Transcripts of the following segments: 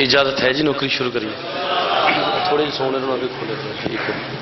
اجازت ہے جی نوکری شروع کریے تھوڑے جی سونے بھی کھولے ٹھیک ہے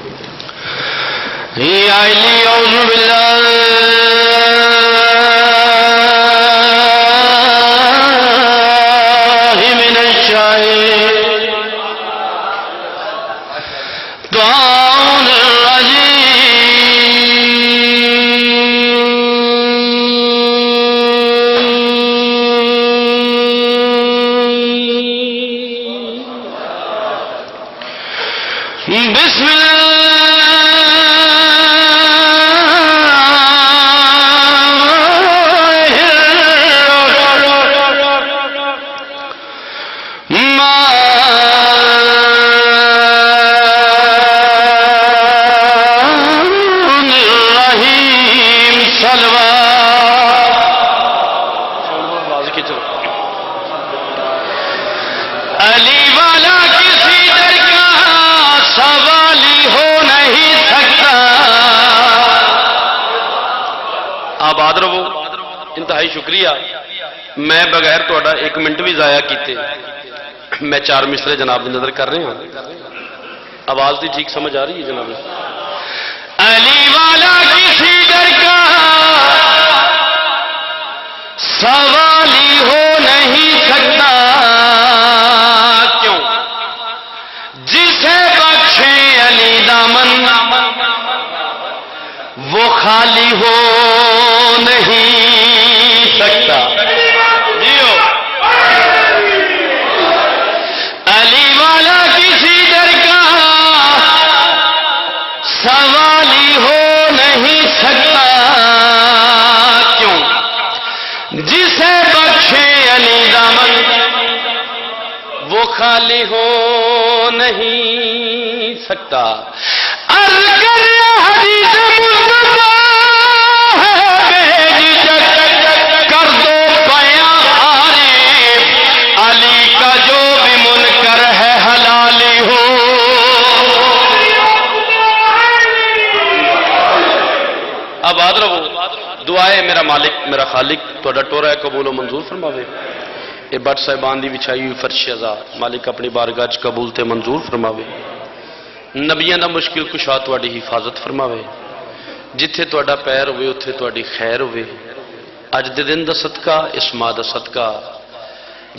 انتہائی شکریہ میں بغیر تھوڑا ایک منٹ بھی ضائع کیتے میں 4 مصرے جناب کی نظر کر رہے ہیں آواز دی ٹھیک سمجھ آ رہی ہے جناب علی والا کسی در کا سوال ہی ہو نہیں سکتا کیوں جسے بخشے علی دامن وہ خالی ہو نہیں سکتا علی والا کسی در کا سوال ہی ہو نہیں سکتا کیوں جسے بخشے علی دامن وہ خالی ہو نہیں سکتا آباد رہو دعائے میرا مالک میرا خالق تھوڑا ٹورا ہے قبول و منظور فرماوے اے بٹ صاحبان دی بچھائی ہوئی فرش ازا مالک اپنی بارگاہ قبول تے منظور فرماوے نبیاں دا مشکل کشا تواڈی حفاظت فرماوے جتھے تواڈا پیر ہوئے اتھے تواڈی خیر ہوئے اج دے دن دا صدقہ اس ماہ دا صدقہ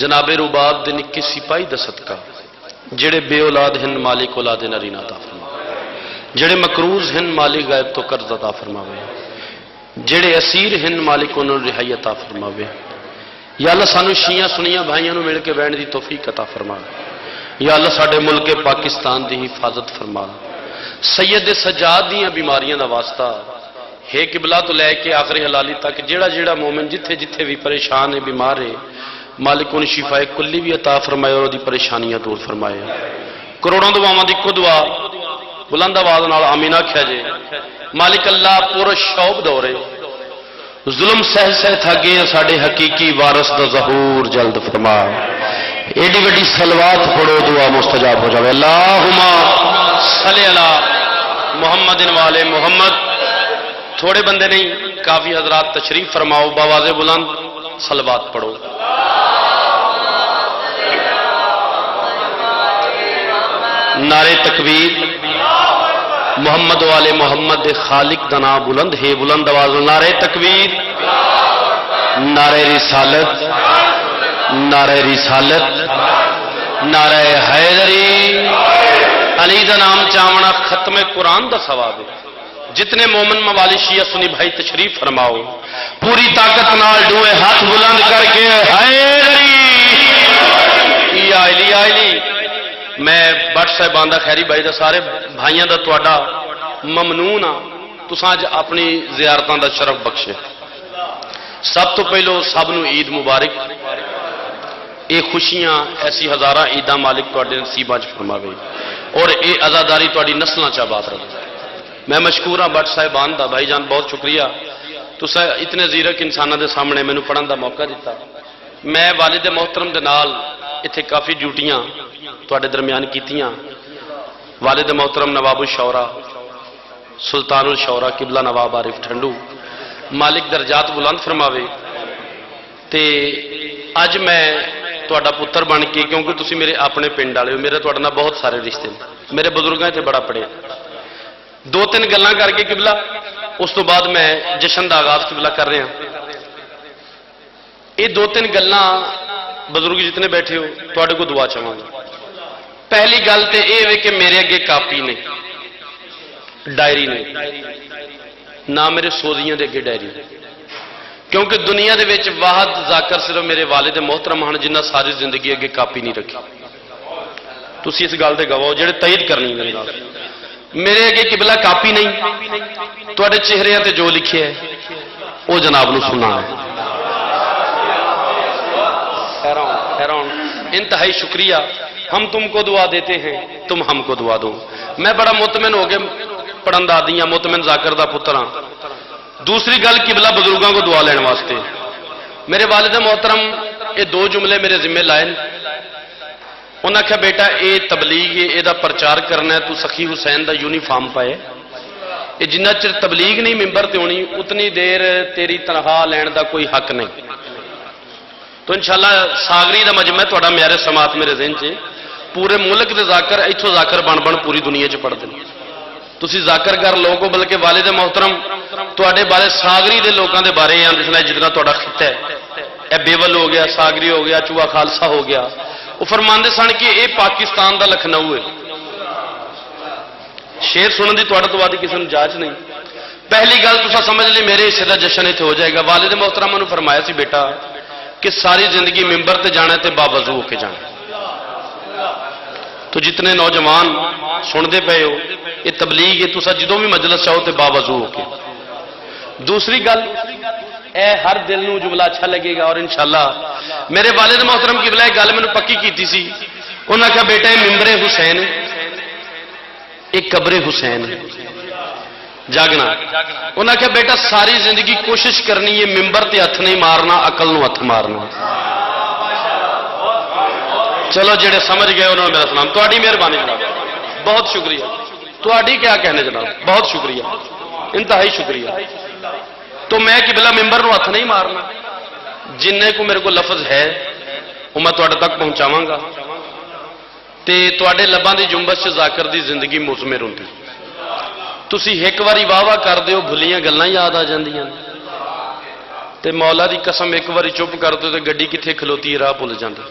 جناب رباب دے نکی سپاہی دا صدقہ جڑے بے اولاد ہن مالک اولاد نرینہ عطا فرماوے جڑے مقروض ہن مالک غائب تو قرض عطا فرماوے جڑے اسیر ہن مالک انہوں رہائی عطا فرماوے یا اللہ سانو شیعہ سنیاں بھائیاں نو مل کے بہن دی توفیق عطا فرما یا اللہ ساڈے ملک پاکستان دی حفاظت فرما سید سجاد دیاں بیماریاں دا واسطہ ہے قبلہ تو لے کے آخری حلالی تک جڑا جڑا مومن جتھے جتھے بھی پریشان ہے بیمار ہے مالک ان شفا کلی بھی عطا فرمائے اور دی پریشانیاں دور فرمائے کروڑوں دعاواں دی کو دعا بلند آواز نال آمین آکھیا جے مالک اللہ پورا شوب دورے ظلم سہ سہ تھگے ساڈے حقیقی وارث دا ظہور جلد فرما ایڈی وڈی صلوات پڑھو دعا مستجاب ہو جاوے اللہم صلی علی محمد والے محمد تھوڑے بندے نہیں کافی حضرات تشریف فرماؤ باواز بلند صلوات پڑھو نعرے تکبیر محمد والے محمد خالق دا نام بلند ہے بلند آواز نعرے تکبیر نعرے رسالت نعرے رسالت نعرے حیدری علی دا نام چاونا ختم قرآن دا ثواب ہے جتنے مومن موالی شیعہ سنی بھائی تشریف فرماؤ پوری طاقت نال ڈوئے ہاتھ بلند کر کے حیدری یا علی یا علی میں بٹ صاحبان دا خیری بھائی دا سارے بھائیاں دا تواڈا ممنون ہاں تساں اج اپنی زیارتاں دا شرف بخشے سب تو پہلو سب نو عید مبارک اے خوشیاں ایسی ہزاراں عیداں مالک تواڈے نصیباں چ فرماوے اور اے عزاداری تواڈی نسلاں چ آباد رہے میں مشکور ہاں بٹ صاحبان دا بھائی جان بہت شکریہ تساں اتنے زیرک انساناں دے سامنے مینوں پڑھن دا موقع دیتا میں والد محترم دے نال اتنے کافی ڈیوٹیاں تواڈے درمیان کیتیاں والد محترم نواب الشورا سلطان الشورا قبلہ نواب عارف ٹھنڈو مالک درجات بلند فرماوے تے اج میں تہاڈا پتر بن کے کیونکہ تسی میرے اپنے پنڈ والے ہو میرے تہاڈے نال بہت سارے رشتے میرے بزرگاں تے بڑا پڑھے دو تین گلاں کر کے قبلہ اس تو بعد میں جشن دا آغاز قبلہ کر رہا یہ دو تین گلاں بزرگ جتنے بیٹھے ہو تہاڈے کو دعا چاہواں گا پہلی گل تے یہ ہے کہ میرے اگے کاپی نے ڈائری نے نہ میرے سوزیاں دے اگے ڈائری کیونکہ دنیا دے وچ واحد ذاکر صرف میرے والد محترم ہیں جنہ ساری زندگی اگے کاپی نہیں رکھی تسی اس گل دے گواہ جڑے تائید کرنی میرے نال میرے اگے قبلہ کاپی نہیں تواڈے چہرے تے جو لکھے ہے وہ جناب نو سننا ہے حیران انتہائی شکریہ ہم تم کو دعا دیتے ہیں تم ہم کو دعا دو میں بڑا مطمئن ہو کے پڑھن دا دی ہاں مطمئن ذاکر دا پتر ہاں دوسری گل قبلہ بزرگوں کو دعا لین واسطے میرے والد محترم یہ دو جملے میرے ذمہ لائے انہوں نے کہا بیٹا یہ تبلیغ یہ دا پرچار کرنا ہے تو سخی حسین دا یونیفارم پائے یہ جنہ چر تبلیغ نہیں ممبر تے ہونی اتنی دیر تیری تنخواہ لین دا کوئی حق نہیں تو انشاءاللہ ساگری دا مجمع تھوڑا میرے سماعت میرے ذہن چ پورے ملک دے ذاکر ایتھوں ذاکر بن بن پوری دنیا چ پڑھ دیں تسی ذاکر کر لوگو بلکہ والد محترم تواڈے بارے ساگری دے لوگوں دے بارے ہیں جس نے جتنا تواڈا خطہ ہے اے بیول ہو گیا ساگری ہو گیا چوہا خالصہ ہو گیا وہ فرماندے سن کہ اے پاکستان دا لکھنؤ ہے شیر سنن دی تواڈے تو وادی کسی نے جاچ نہیں پہلی گل تسا سمجھ لے میرے حصے دا جشن ایتھے ہو جائے گا والد محترم نے فرمایا سی بیٹا کہ ساری زندگی ممبر تے جانا تے باوضو ہو کے جانا تو جتنے نوجوان سنتے پے ہو یہ تبلیغ ہے تسا جدوں بھی مجلس چاہو تے باوضو ہو کے دوسری گل اے ہر دل نو جملہ اچھا لگے گا اور انشاءاللہ میرے والد محترم کی بلائے گل میں نے پکی کیتی سی انہوں نے کہا بیٹا یہ ممبر حسین ایک قبر حسین جاگنا انہوں نے کہا بیٹا ساری زندگی کوشش کرنی ہے ممبر تے ہتھ نہیں مارنا عقل نو ہتھ مارنا چلو جڑے سمجھ گئے انہوں نے میرا سلام تہاڈی مہربانی جناب بہت شکریہ تہاڈی کیا کہنے جناب بہت شکریہ انتہائی شکریہ تو میں قبلہ ممبر نو ہاتھ نہیں مارنا جن کو میرے کو لفظ ہے وہ میں تواڈے تک پہنچاواں گا تے تواڈے لباں دی جنبش چ ذاکر دی زندگی مزمر ہوندی تسی ایک واری واہ واہ کر دیو بھلیاں گلاں یاد آ جاندیاں تے مولا دی قسم ایک واری چپ کر دیو تے گڈی کتھے کھلوتی ہے راہ بھول جاندی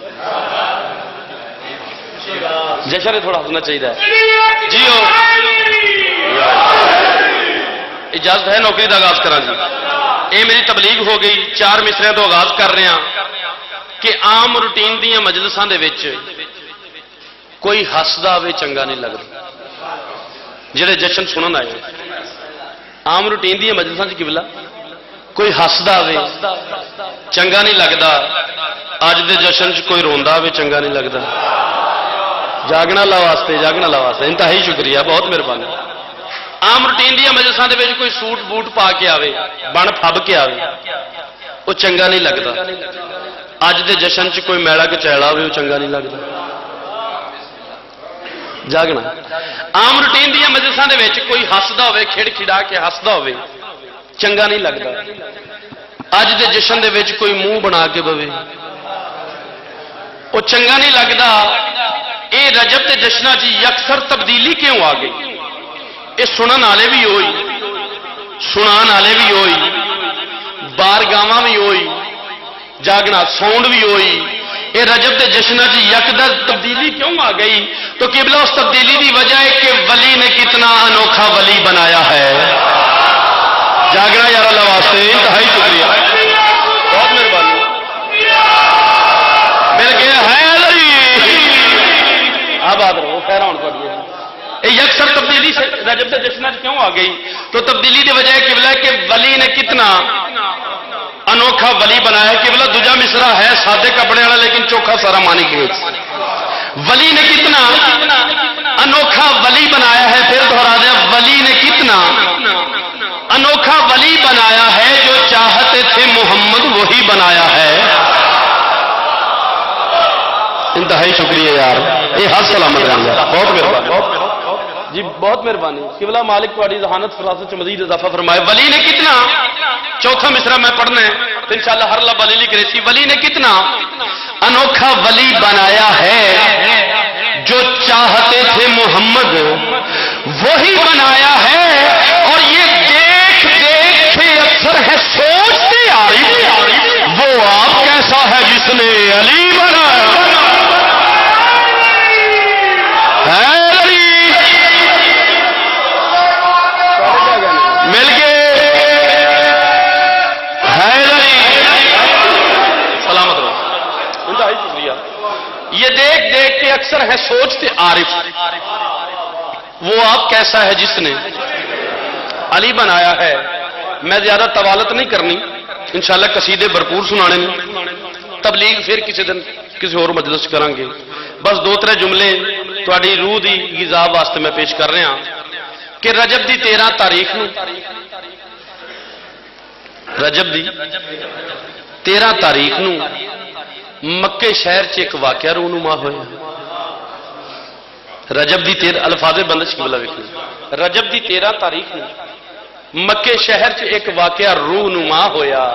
جشن تھوڑا ہونا چاہیے جی ہو اجازت ہے نوکری کا آغاز کرا جی یہ میری تبلیغ ہو گئی 4 مصرے تو آغاز کر رہے ہیں کہ عام روٹین دیا مجلساں دے وچ کوئی ہسدا ہوئے چنگا نہیں لگتا جڑے جشن سنن آئے عام روٹین دیا مجلساں چ قبلہ کوئی ہسدا ہوئے چنگا نہیں لگتا اج دے جشن چ کوئی روندا ہوئے چنگا نہیں لگتا جاگنا لا واسطے انتہائی شکریہ بہت مہربانی عام روٹین دیا مجلساں دے وچ کوئی سوٹ بوٹ پا کے آوے بن پھب کے آوے وہ چنگا نہیں لگتا اج دے جشن چ کوئی میڑا کچیڑا ہوئے وہ چنگا نہیں لگتا جاگنا عام روٹین دیا مجلساں دے وچ کوئی ہسدا ہوئے کھڑ کھڑا کے ہسدا ہوئے چنگا نہیں لگتا اج دے جشن دے وچ کوئی منہ بنا کے بوے وہ چنگا نہیں لگتا اے رجب تے جشناں جی یکسر تبدیلی کیوں آ گئی یہ سنن والے بھی ہوئی سنان والے بھی ہوئی بارگاواں بھی ہوئی جاگنا ساؤنڈ بھی ہوئی یہ رجب تے جشناں جی یکدم تبدیلی کیوں آ گئی تو قبلہ اس تبدیلی دی وجہ ہے کہ ولی نے کتنا انوکھا ولی بنایا ہے جاگنا یار اللہ واسطے انتہائی شکریہ بہت مہربانی مل گیا ہے آباد رہو حیران پڑیے یہ یکسر تبدیلی سے رجب سے جشن کیوں آ گئی تو تبدیلی کی وجہ قبلہ کہ ولی نے کتنا انوکھا ولی بنایا قبلہ دوجا مصرا ہے سادے کپڑے والا لیکن چوکھا سارا مانی کے ولی نے کتنا انوکھا ولی بنایا ہے پھر دہرا دیا ولی نے کتنا انوکھا ولی بنایا ہے جو چاہتے تھے محمد وہی بنایا ہے انتہائی شکریہ یار یہ ہر سلامت رہے گا بہت مہربانی جی بہت مہربانی قبلہ مالک تھوڑی ذہانت فراست مزید اضافہ فرمائے. ولی نے کتنا، چوتھا مصرع میں پڑھنا ہے تو انشاءاللہ ہر لب علی گریسی. ولی نے کتنا انوکھا ولی بنایا ہے، جو چاہتے تھے محمد وہی بنایا ہے. اور یہ دیکھ دیکھ کے اکثر ہے سوچتے آئی، وہ آپ کیسا ہے جس نے علی بنایا ہے. مل گئے سلامت رہو. انتہائی شکریہ. یہ دیکھ دیکھ کے اکثر ہے سوچتے عارف، وہ آپ کیسا ہے جس نے علی بنایا ہے. میں زیادہ طوالت نہیں کرنی، انشاءاللہ قصیدے بھرپور سنانے نے. تبلیغ پھر کسی دن کسی اور مجلس کریں گے. بس دو ترے جملے تھوڑی روح دی غذا واسطے میں پیش کر رہا کہ رجب دی 13 تاریخ نو، رجب دی 13 تاریخ نو مکے شہر چ ایک واقعہ رونما ہوا. رجب دی 13 الفاظ بندش قبلہ ویکھنی. رجب دی 13 تاریخ نو مکے شہر چ ایک واقعہ رونما ہویا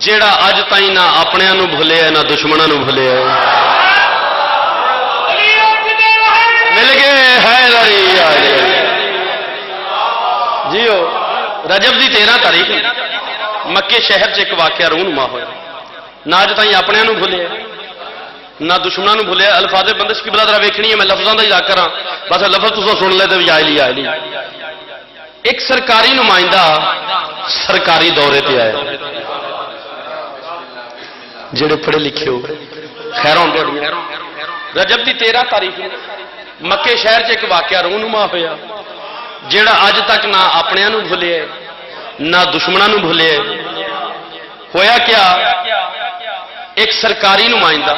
جیڑا اج تائیں نہ اپنیاں نو بھلیا نہ دشمناں نو بھلیا. مل گئے ہے جیو. رجب دی 13 تاریخ مکے شہر چ ایک واقعہ رونما ہوا، نہ اج تائیں اپنیاں نو بھلیا نہ دشمناں نو بھلیا. الفاظ بندش قبلہ ذرا ویکھنی ہے، میں لفظاں دا اجازت کراں بس لفظ تساں سن لے تے یا علی یا علی. ایک سرکاری نمائندہ سرکاری دورے پہ آیا، جڑے پڑھے لکھے ہو خیر ہوں. رجب دی 13 تاریخ مکے شہر چ ایک واقعہ رونما ہوا جیڑا اج تک نہ اپنیاں نو بھلیا نہ دشمناں نو بھلیا. ہویا کیا، ایک سرکاری نمائندہ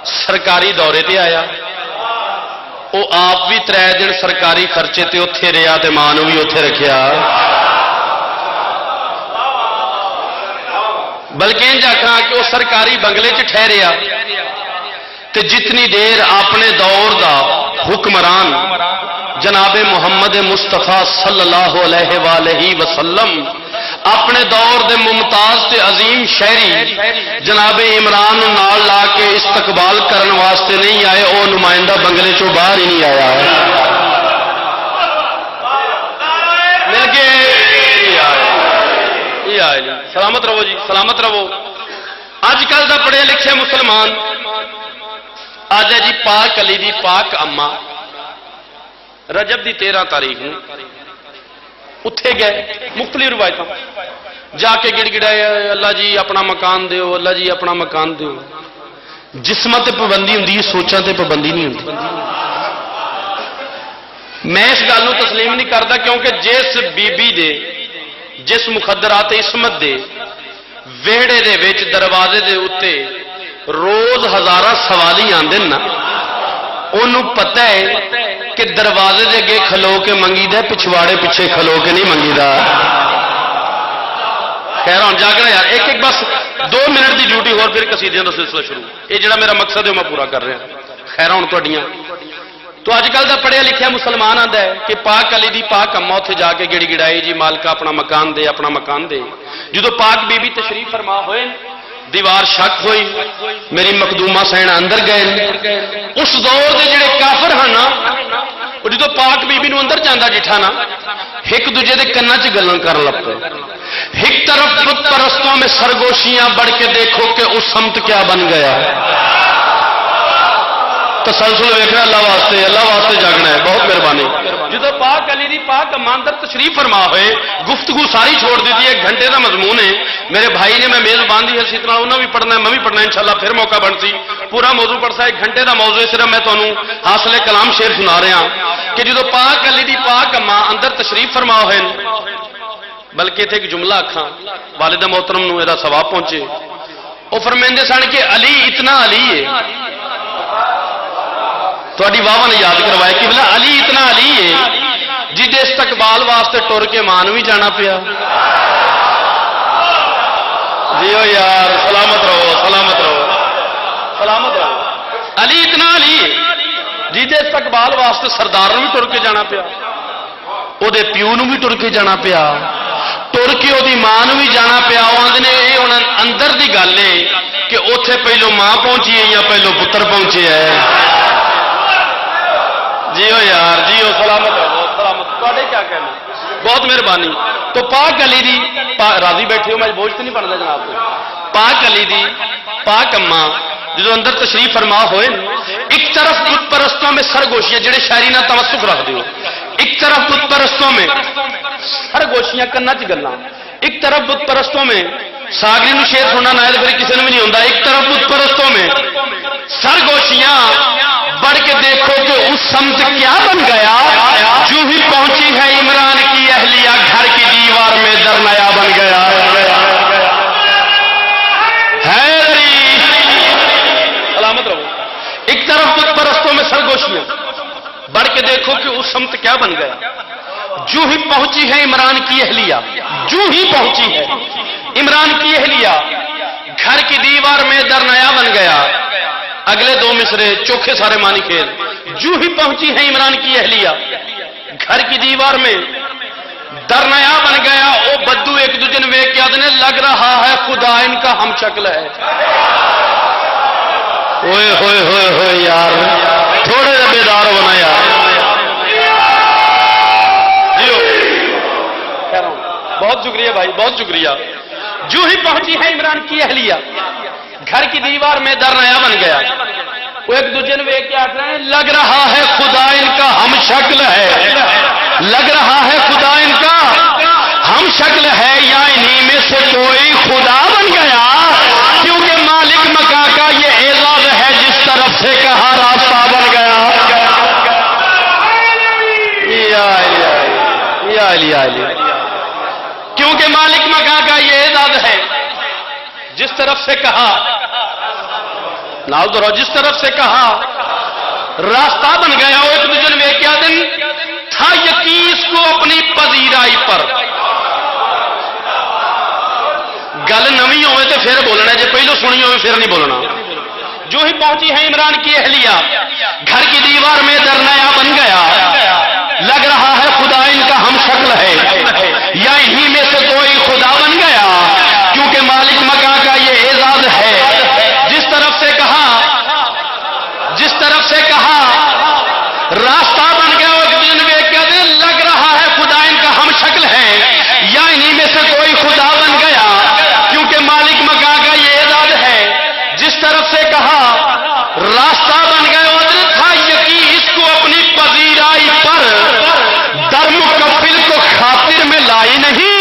سرکاری دورے تے آیا. وہ آپ بھی 3 دن سرکاری خرچے تے اوتھے رہیا تے ماں نو بھی اوتھے رکھیا. بلکہ انج آکھاں کہ وہ سرکاری بنگلے چ ٹھہریا تے جتنی دیر اپنے دور دا حکمران جناب محمد مصطفیٰ صلی اللہ علیہ وآلہ وسلم اپنے دور دے ممتاز تے عظیم شہری جناب عمران نال لا کے استقبال کرن واسطے نہیں آئے، او نمائندہ بنگلے چوں باہر ہی نہیں آیا. مل گئے. سلامت رہو جی سلامت رہو. اج کل دا پڑھے لکھے مسلمان آج ہے جی پاک علی دی پاک اما رجب دی 13 تاریخ نو اٹھے گئے مختلف روایتاں جا کے گڑ گڑائے اللہ جی اپنا مکان دیو، اللہ جی اپنا مکان دیو. جسماں تے پابندی ہوندی، سوچاں تے پابندی نہیں ہوندی. میں اس گل نوں تسلیم نہیں کرتا کیونکہ جس بی بی دے جس مخدرات عصمت دے ویڑے دے وچ دروازے دے اتے روز ہزاراں سوالی آندے نا، انہوں پتہ ہے کہ دروازے دے اگے کھلو کے منگی دا، پچھواڑے پیچھے کھلو کے نہیں منگی دا. خیر ہوں جاگنا یار، ایک ایک بس 2 منٹ دی ڈیوٹی اور پھر قصیدیاں دا سلسلہ شروع. یہ جڑا میرا مقصد ہے میں پورا کر رہا. خیر ہوں تہاڈیاں تو اج کل دا پڑھیا لکھیا مسلمان آندا ہے کہ پاک علی دی پاک اما اتنے جا کے گڑی گڑائی جی مالکا اپنا مکان دے اپنا مکان دے. جدو پاک بی بی تشریف فرما ہوئے دیوار شک ہوئی، میری مخدومہ سین اندر گئے. اس دور دے جڑے کافر ہیں نا وہ جدو پاک بی بی نو اندر جانا ڈٹھا نا ایک دوجے دے کنا چ گلاں کر لگ پے. ایک طرف بت پرستوں میں سرگوشیاں بڑھ کے دیکھو کہ اس سمت کیا بن گیا. تسلسل ویکھنا اللہ واسطے جاگنا ہے. بہت مہربانی. جدو پاک علی دی پاک اما اندر تشریف فرما ہوئے گفتگو ساری چھوڑ دی تھی. 1 گھنٹے کا مضمون ہے. میرے بھائی نے میں میزبان دی حیثیت نال انہاں بھی پڑھنا ہے میں بھی پڑھنا ہے انشاءاللہ پھر موقع بنسی پورا موضوع پڑھ سا. 1 گھنٹے کا موضوع صرف میں تانوں حاصل کلام شعر سنا رہا کہ جدو پاک علی دی پاک اما اندر تشریف فرما ہوئے بلکہ اتنے ایک جملہ آکھاں والدہ محترم نو یہ ثواب پہنچے. وہ فرمائندے سن کہ علی اتنا علی ہے. تھوڑی واہ نے یاد کروایا کہ بلا علی اتنا علی ہے جی دے استقبال واسطے ٹر کے مان بھی جانا پیا. جیو یار سلامت رہو سلامت رہو سلامت رہو. علی اتنا علی ہے جہدے استقبال واسطے سردار بھی ٹر کے جانا پیا، وہ پیو بھی ٹر کے جانا پیا، ٹر کے وہ ماں بھی جانا پیا۔ وہ آدھے یہ ہوں اندر کی گل ہے کہ اتے پہلو ماں پہنچی ہے یا پہلو پتر پہنچے ہے۔ جیو یار جیو، سلامت ہو، بہت سلامت، تے کیا کہنا، بہت مہربانی۔ تو پاک علی دی راضی بیٹھے ہو، میں بوجھ تو نہیں بنتا جناب کو۔ پاک علی دی پاک اما جدو اندر تشریف فرما ہوئے، ایک طرف بت پرستوں میں سرگوشیاں، جڑے شاعری نہ تمسک رکھ دیو، ایک طرف بت پرستوں میں سرگوشیاں کنا چ گلاں، ایک طرف بت پرستوں میں ساگری نو شیر سننا نائد پھر کسی نے بھی نہیں ہوتا، ایک طرف بت پرستوں میں سرگوشیاں، بڑھ کے دیکھو کہ اس سمت کیا بن گیا، جو ہی پہنچی ہے عمران کی اہلیہ، گھر کی دیوار میں در نیا بن گیا۔ سلامت رہو۔ ایک طرف بت پرستوں میں سرگوشیاں، بڑھ کے دیکھو کہ اس سمت کیا بن گیا، جو ہی پہنچی ہے عمران کی اہلیہ، جو ہی پہنچی ہے عمران کی اہلیہ، گھر کی دیوار میں در نیا بن گیا۔ اگلے دو مصرے چوکھے سارے مانی کھیل، جو ہی پہنچی ہے عمران کی اہلیہ، گھر کی دیوار میں در نیا بن گیا۔ او بدو ایک دوجے نے ویکھ کے آدھے لگ رہا ہے خدا ان کا ہم شکل ہے۔ ہوئے ہوئے ہوئے ہوئے یار، تھوڑے سے بیدار ہونا یار۔ بہت شکریہ بھائی، بہت شکریہ۔ جو ہی پہنچی ہے عمران کی اہلیہ، گھر کی دیوار میں در نیا بن گیا۔ وہ ایک دوسرے نے ویکھ کے آخر ہے لگ رہا ہے خدا ان کا ہم شکل ہے، لگ رہا ہے خدا ان کا ہم شکل ہے، یا انہی میں سے کوئی خدا بن گیا، کیونکہ مالک مکان کا یہ اعزاز ہے، جس طرف سے کہا راستہ بن گیا۔ کیونکہ مالک مکان کا یہ اعزاز ہے، جس طرف سے کہا نال دو جس طرف سے کہا راستہ بن گیا۔ وہ ایک دوسرے میں کیا دن تھا یقین اس کو اپنی پذیرائی پر، گل نویں ہوئے تو پھر بولنا، جی پہلو سنی ہوئے پھر نہیں بولنا۔ جو ہی پہنچی ہے عمران کی اہلیہ، گھر کی دیوار میں در نیا بن گیا، لگ رہا ہے خدا ان کا ہم شکل ہے، یا انہی میں سے کوئی خدا بن گیا، کیونکہ مالک مکان کا یہ اعزاز ہے، جس طرف سے کہا راستہ بن گیا۔ ایک دن لگ رہا ہے خدا ان کا ہم شکل ہے، یا انہی میں سے کوئی خدا بن گیا، کیونکہ مالک مکان کا یہ اعزاز ہے، جس طرف سے کہا راستہ بن گیا۔ تھا یقین اس کو اپنی پذیرائی پر، در مکفل کو خاطر میں لائی نہیں،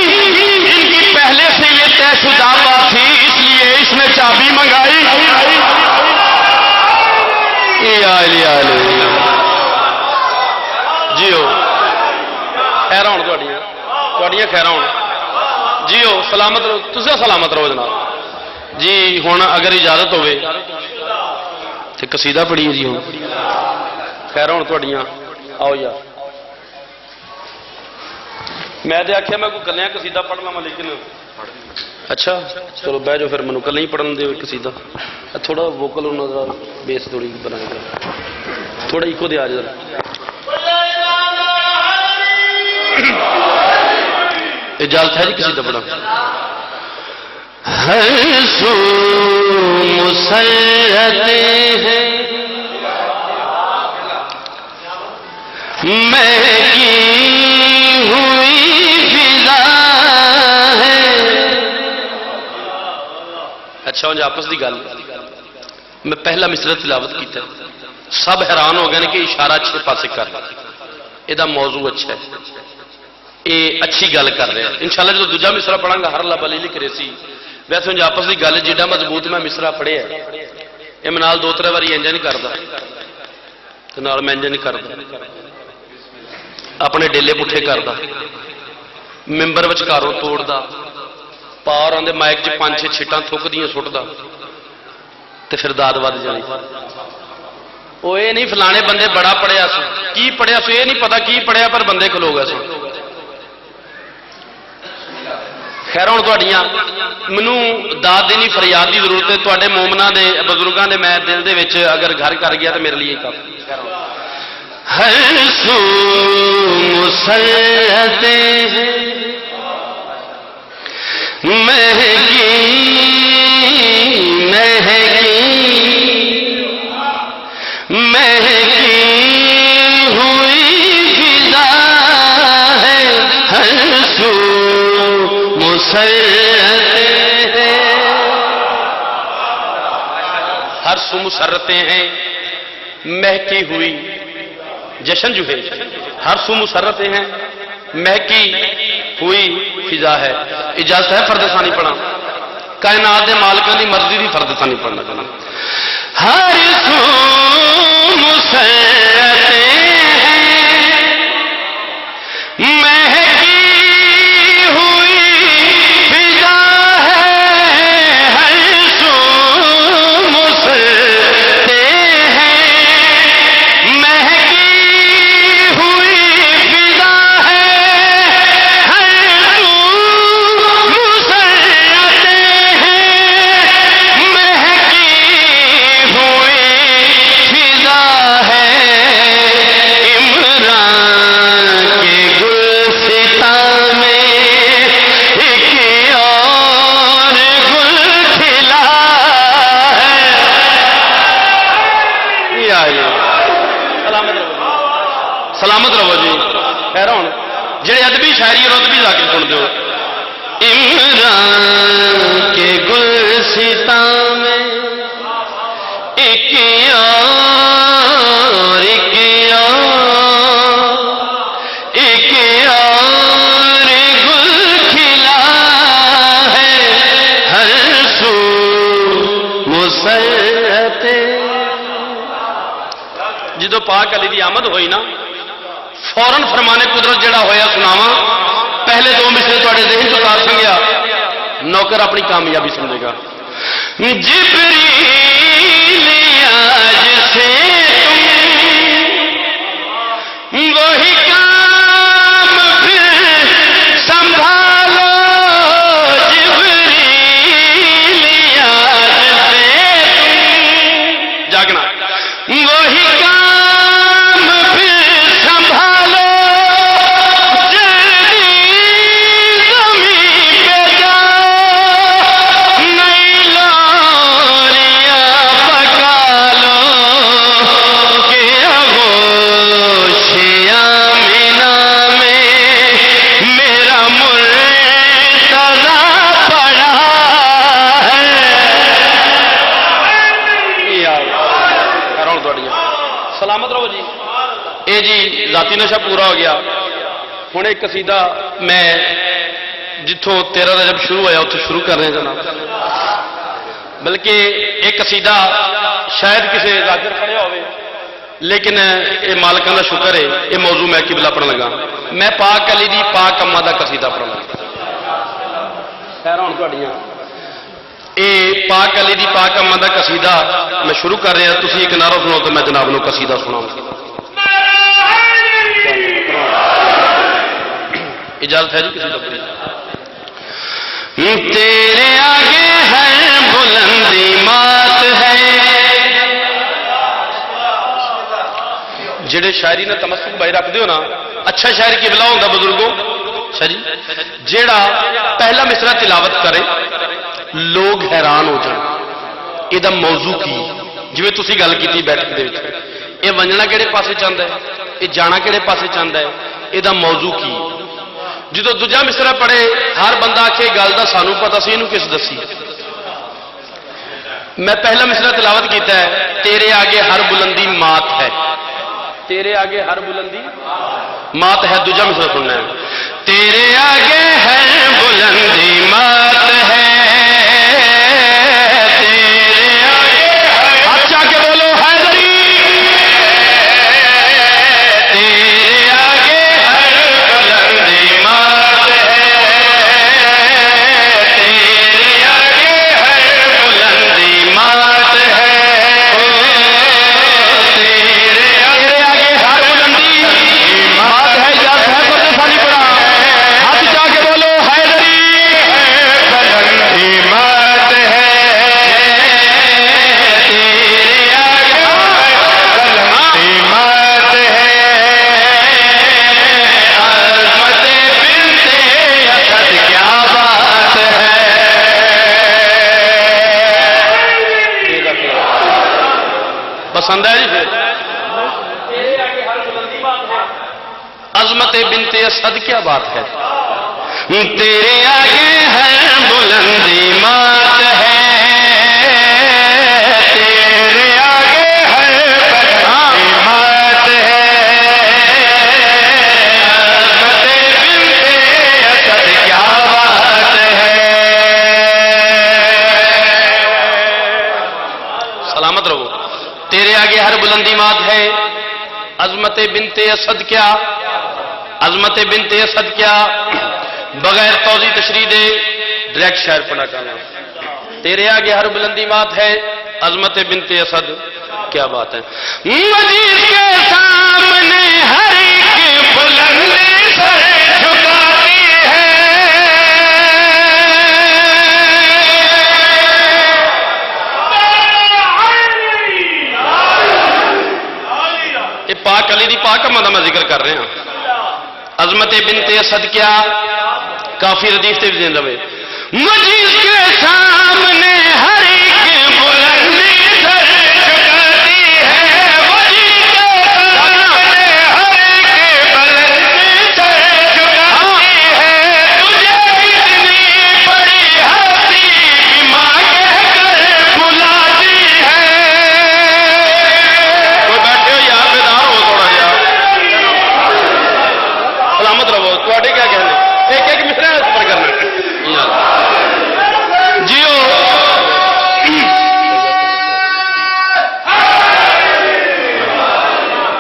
ان کی پہلے سے یہ طے شدہ بات تھی، اس لیے اس نے چابی منگائی۔ جیو خیر ہون تھوڑیاں خیر ہون، جیو سلامت رہو، تسا سلامت رہو جناب جی۔ ہوں اگر اجازت ہوئے تو قصیدہ پڑھیے جی، ہوں خیر ہون تھوڑیاں، آؤ یار۔ میں تو آخیا میں کوئی کلیاں قصیدہ پڑھنا وا، لیکن اچھا چلو بہ جو پھر مینوں کلے ہی پڑھن دے قصیدہ، تھوڑا ووکل ہونا ذرا بیس تھوڑی بنا کے تھوڑا ایکو دے آ جائے ذرا۔ اجازت ہے جی قصیدہ پڑھا؟ ہر سو مسرت ہے میں کی ہوئی فضا ہے۔ اچھا ہوں جی آپس دی گل، میں پہلا مصرع تلاوت کیتا، سب حیران ہو گئے کہ اشارہ اچھے پاسے کر، یہ موضوع اچھا ہے، یہ اچھی گل کر رہے ہیں۔ انشاءاللہ جو دوجا مصرع پڑھاں گا ہر لبلی لکھ رہے سی، ویسے ہوں جی آپس دی گل جیڈا مضبوط میں مصرع پڑھے ہے، یہ میں نال 2-3 باری انجا نہیں کرتا، نال میں انجا نہیں کرتا، اپنے ڈیلے پٹھے کرتا، ممبر وچکاروں توڑتا، پاور آدھے مائک چ 5-6 چھٹاں تھک دیاں سٹتا، تو پھر داد ود جانی۔ وہ یہ نہیں فلانے بندے بڑا پڑھیا سو، کی پڑھیا سو یہ نہیں پتا کی پڑھیا، پر بندے کھلو گئے سو۔ خیر ہوں تھوڑیاں مینوں داد دی نہیں فریاد کی ضرورت ہے، تے مومنا دے بزرگاں دے میں دل دے وچ اگر گھر کر گیا تو میرے لیے کافی۔ ہر سو مسلطیں ہیں مہنگی مہنگی مہنگی ہوئی فضا ہے ہر سو مسرتیں ہیں ہر سو مسرتیں ہیں مہکی ہوئی جشن جو ہے ہر سو مسرتیں ہیں مہکی ہوئی فضا ہے اجازت ہے فرد ثانی پڑھا کائنات دے مالکاں دی مرضی دی فرد ثانی پڑھنا چاہنا ہر سو مسرتیں ہیں مہکی ہوئی فضا ہے ہر سو مسرتیں ہیں مہکی ہوئی فضا ہے ہر سو مسرتیں ہیں مہکی ہوئی فضا ہے عمران کے گلستان میں ایک اور گل کھلا ہے یہ آئیے سلامت رہو جی خیر ہوں جڑے ادبی شاعری اور ادبی جا کے سن دو عمران کے گلستان میں ایک اور گل کھلا ہے ہر سو مسرتیں جدو پاک علی دی آمد ہوئی نا فوراً فرمانے قدرت جڑا ہویا سناواں پہلے دو مصرے تواڈے ذہن چ اتار سنگیا نوکر اپنی کامیابی سمجھے گا جبریل آج سے تم وہی کام پھر سنبھالو جبریل آج سے تم جاگنا وہی کام پھر سنبھالو جلدی زمین پہ جاؤ نئی لوریاں پکا لو کہ آغوش آمنہ میں میرا مرتضیٰ پڑا ہے سلامت رہو جی اے جی ذاتی نشہ پورا ہو گیا ہوں ایک قصیدہ میں جتوں 13 رجب شروع ہوا اتوں شروع کر رہے ہیں جناب بلکہ ایک قصیدہ شاید کسی ذاکر پڑھیا ہوئے لیکن یہ مالکاں دا شکر ہے یہ موضوع میں قبلہ پڑھن لگا میں پاک علی دی پاک اماں دا قصیدہ پڑھن لگا خیر ہوں تہاڈیاں اے پاک علی دی پاک اماں دا قصیدہ میں شروع کر رہا تسی ایک نعرہ سنو تو میں جناب نو قصیدہ سناؤں اجازت ہے جی قصیدہ پڑھی تیرے آگے ہر بلندی مات ہے جڑے شاعری نے تمسک بھائی رکھ دیو نا اچھا شاعر کی بلا ہوتا بزرگوں جی جیڑا پہلا مصرع تلاوت کرے لوگ حیران ہو جائیں یہ موضوع کی جی تھی گل کی بیٹھک یہ ونجنا کہڑے پاسے چاہتا ہے یہ جانا کہڑے پاسے چاہتا ہے یہ موضوع کی جدو دوجا مصرع پڑھے ہر بندہ آکھے گل کا سانوں پتا سی یہ کس دسی میں پہلا مصرع تلاوت کیتا ہے تیرے آگے ہر بلندی مات ہے تیرے آگے ہر بلندی مات ہے دوجا مصرع سننا ہے تیرے آگے ہر بلندی مات ہے پسند ہے جی پھر عظمت بنت اسد کیا بات ہے تیرے آگے ہے بلندی مات ہے تیرے آگے ہے بلندی مات ہے عظمت بنت اسد کیا بات ہے سلامت رہو تیرے آگے ہر بلندی مات ہے عظمت بنت اسد کیا عظمت بنت اسد کیا بغیر توضیح تشریح دے ڈائریکٹ شعر پڑھنا چاہنا تیرے آگے ہر بلندی مات ہے عظمت بنت اسد کیا بات ہے مجید کے سامنے ہر ایک بلندی سر جھکاتی ہے یہ پاک علی دی پاک اماں دا میں ذکر کر رہا ہوں عظمت بنت اسد کیا کافی ردیف تے بھی رہے مجید کے سامنے ہر ایک بلندی سر جھکاتی ہے مجید کے سامنے ہر ایک بلندی سر جھکاتی ہے تجھے اتنی بڑی ہستی کی ماں کہہ کر بلاتی ہے کوئی بیٹھے ہو یار بیدار ہو تھوڑا یار سلامت رہو تھوڑے کیا کہنے ایک ایک مصرع اس پر کرنا جیو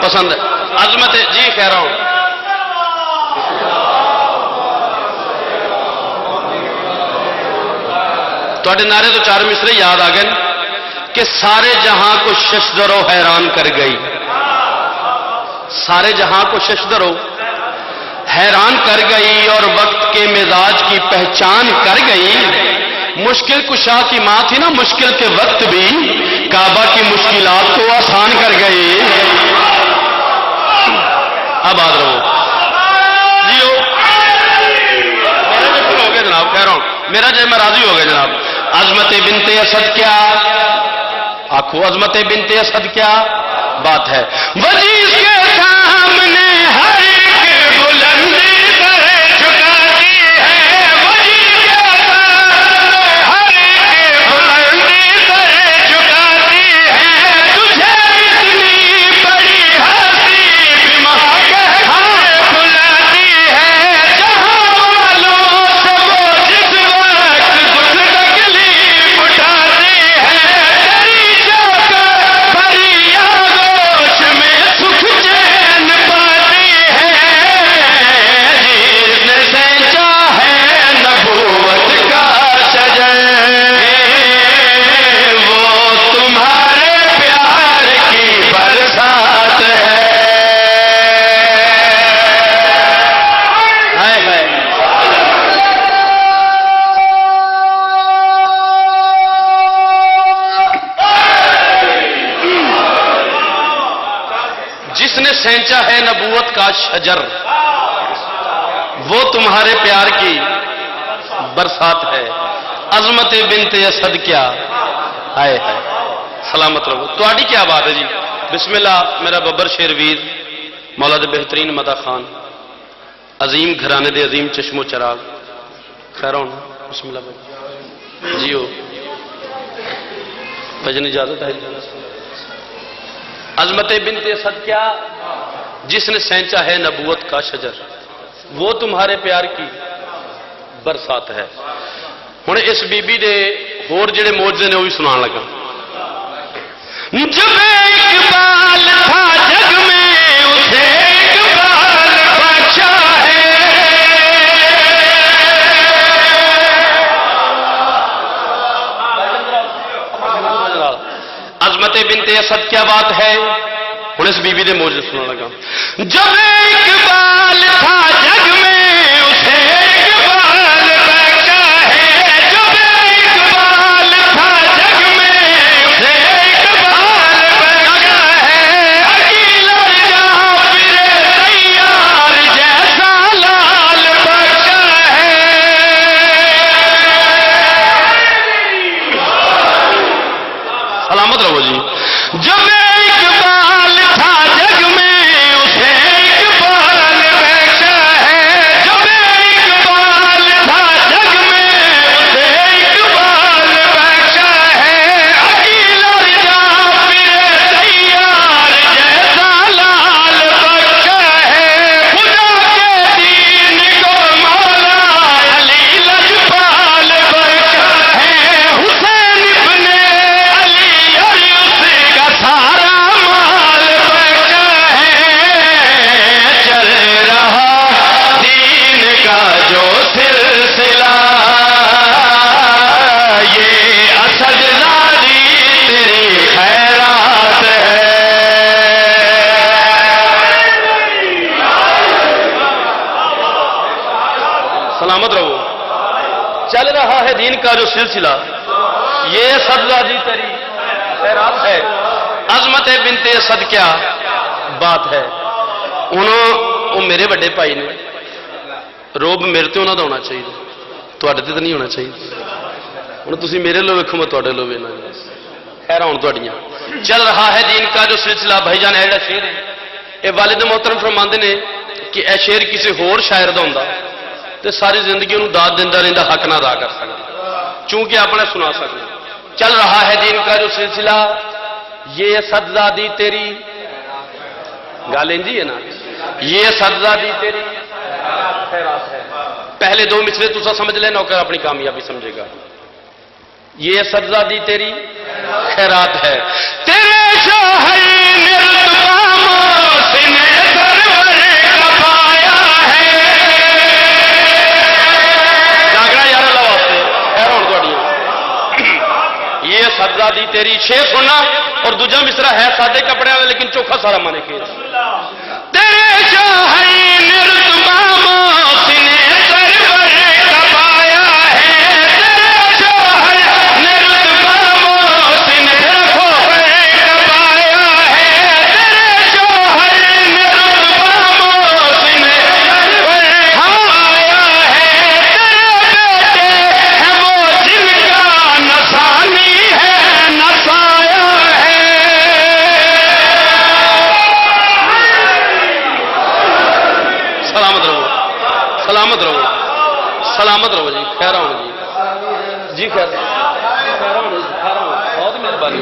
پسند ہے عظمت جی کہہ رہا ہوں تھوڑے نعرے تو چار مصرے یاد آ گئے کہ سارے جہاں کو ششدر و حیران کر گئی سارے جہاں کو ششدر و حیران کر گئی اور وقت کے مزاج کی پہچان کر گئی مشکل کشا کی ماں تھی نا مشکل کے وقت بھی کعبہ کی مشکلات کو آسان کر گئی اب آ رہا ہوں جیو ہو گیا جناب کہہ رہا ہوں میرا جو میں راضی ہو گیا جناب عظمت بنت اسد کیا آخو عظمت بنت اسد کیا بات ہے وجیز کے سامنے ہر ایک بلندی سر جھکاتی ہے وجیز کے سامنے ہر ایک بلندی سر جھکاتی ہے تجھے اتنی بڑی ہستی بھی ماں کہہ کر بلاتی ہے جہاں والوں سے وہ جس وقت دکھ تکلیف اٹھاتی ہے تیری جا کر بھری آغوش میں سکھ چین پاتی ہے جس نے سینچا ہے نبوت کا شجر وہ تمہارے پیار کی برسات ہے ہائے ہائے جس نے سینچا ہے نبوت کا شجر وہ تمہارے پیار کی برسات ہے عظمت بنت اسد کیا ہائے ہائے سلامت رہو تہاڈی کیا بات ہے جی بسم اللہ میرا ببر شیرویر مولا دے بہترین مدح خان عظیم گھرانے دے عظیم چشم و چراغ خیر ہوں بسم اللہ بھائی جیو بھجن اجازت ہے عظمت بنت اسد کیا جس نے سینچا ہے نبوت کا شجر وہ تمہارے پیار کی برسات ہے ہوں اس بی بی دے ہور جڑے موجزے نے وہ بھی سنان لگا جب اقبال تھا جگ میں اسے اقبال بچا ہے عظمت بنت اسد کیا بات ہے ہوں اس بی بی دے موجزے سنان لگا جب اقبال تھا جگ میں اسے اقبال بچا ہے جب اقبال تھا جگ میں اسے اقبال بچا ہے عقیل جہاں پھرے تیار جیسا لال بچا ہے سلامت رہو جی جب سلامت رہو. چل رہا ہے دین کا جو سلسلہ یہ صدزادی تیری خیرات ہے. عظمت بنت صد کیا بات ہے. وہ میرے بڑے بھائی نے روب میرے تے انہوں کا ہونا چاہیے تواڈے تے نہیں ہونا چاہیے. ہوں تسی میرے لو ویکھو میں تواڈے لو ویکھنا. خیر ہوں تواڈیاں چل رہا ہے دین کا جو سلسلہ. بھائی جان ایڑا شعر ہے یہ والد محترم فرماندے نے کہ اے شعر کسی ہور شاعر دا ہوندا تے ساری زندگی انہوں داد دیندا رہندا حق نہ ادا کر سکدا چونکہ اپنا سنا سکدا. چل رہا ہے دین کا جو سلسلہ یہ صدزادی تیری گال انجی ہے نا یہ صدزادی تیری خیرات ہے. پہلے دو مصرے تسا سمجھ لے نوکر اپنی کامیابی سمجھے گا. یہ صدزادی تیری خیرات ہے. تیرے شاہی یہ صدزادی تیری شیر سننا اور دوجا مصرا ہے سادے کپڑے والے لیکن چوکھا سارا مانے کے تیرے شاہی نرتبہ موسنے سرور کبایا ہے. تیرے شاہی نرتبہ موسنے سرور کبایا ہے. تیرے شاہی نرتبہ موسنے سرور کبایا ہے. تیرے بیٹے ہیں وہ جن کا نسانی سلامت رہو سلامت رہو جی. خیر ہوں جی خیر بہت مہربانی.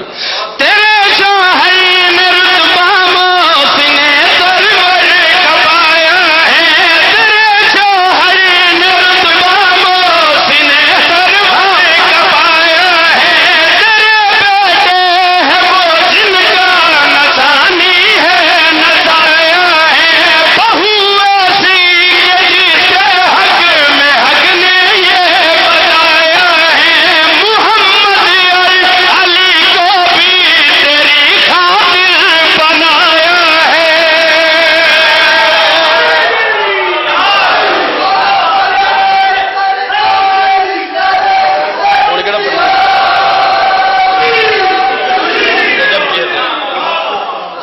تیرے شاہی نرتبہ موسنے سرور کبایا ہے. تیرے شاہی نرتبہ موسنے سرور کبایا ہے. تیرے بیٹے ہیں وہ جن کا نسانی ہے نسایا ہے. بہو ایسی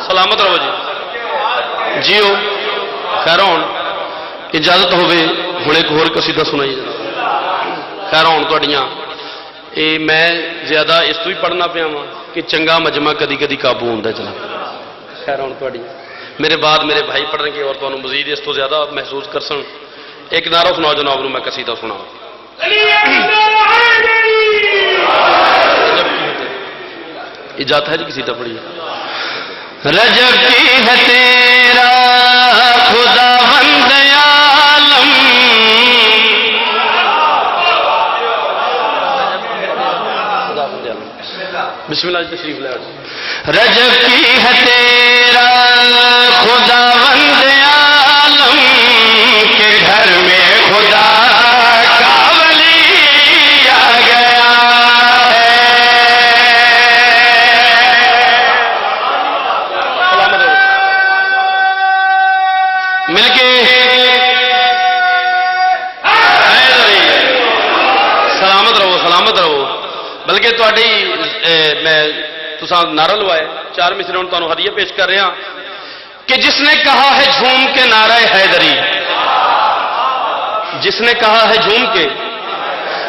سلامت رہو جی جیو. خیر ہوں اجازت ہوے ہوں ایک ہور قصیدہ سنائی جائے. خیر ہوں تھوڑیاں میں زیادہ اس تو ہی پڑھنا پیا وا کہ چنگا مجمع کدی کدی قابو ہوتا چلا. خیر ہوں تھوڑیاں میرے بعد میرے بھائی پڑھن گے اور تمہیں مزید اس تو زیادہ محسوس کر سن. ایک نعرہ سناؤ جناب میں قصیدہ سنا. اجازت ہے جی قصیدہ پڑھیے. رجب کی ہے تیرا خدا بند عالم بسم اللہ تشریف لے. رجب کی ہے تیرا خدا بند عالم کے گھر میں خدا کا ولی آ گیا ہے. مل کے سلامت رہو سلامت رہو. بلکہ تھی میں نعرہ لوائے 4 مصرے ہوں تمہیں ہدیہ پیش کر رہا کہ جس نے کہا ہے جھوم کے نعرہ حیدری جس نے کہا ہے جھوم کے